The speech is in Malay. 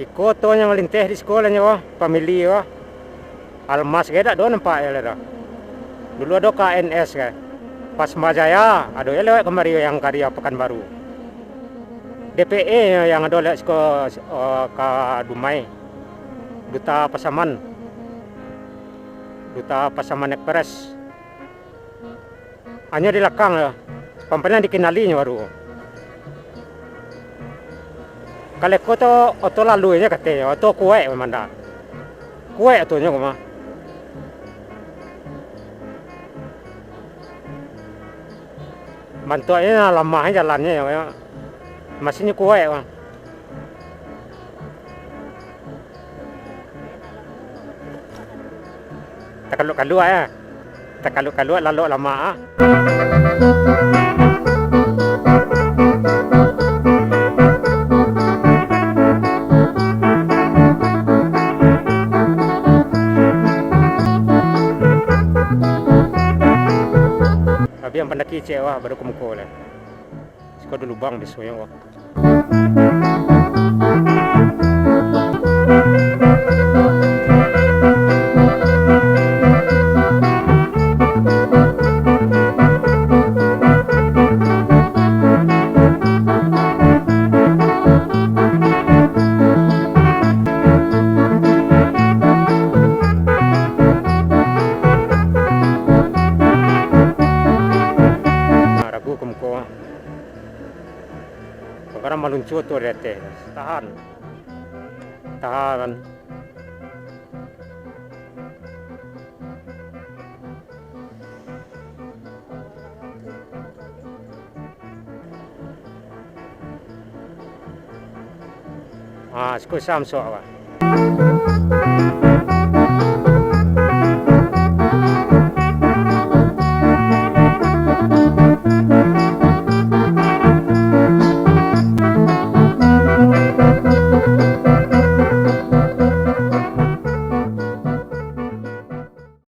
Iko to nya melinteh di sekolahnya wah, pamili wah. Almas geda do nampak ya leda. Dulu ada KNS kan. Pas Majaya, ada ya lewat kemari yang karya Pekanbaru. DPE yang ada lewat ke Dumai. Duta Pasaman. Duta Pasaman Express. Hanya di belakang ya. Pampanya dikenalinya baru. Kalau kau tu auto lalu nya katanya, auto kue memang kue auto nya kemana? Bantuannya lama jalannya ya, masihnya kue bang. Tak kalau ya, tak kalau lalu lama ah. Tapi yang pendaki cewek baru kemukul lah. Sekolah dulu bang besoknya wah. Ragu kemukul. Sekarang meluncut tuh rete, tahan. Ah, sekolah Samsung apa?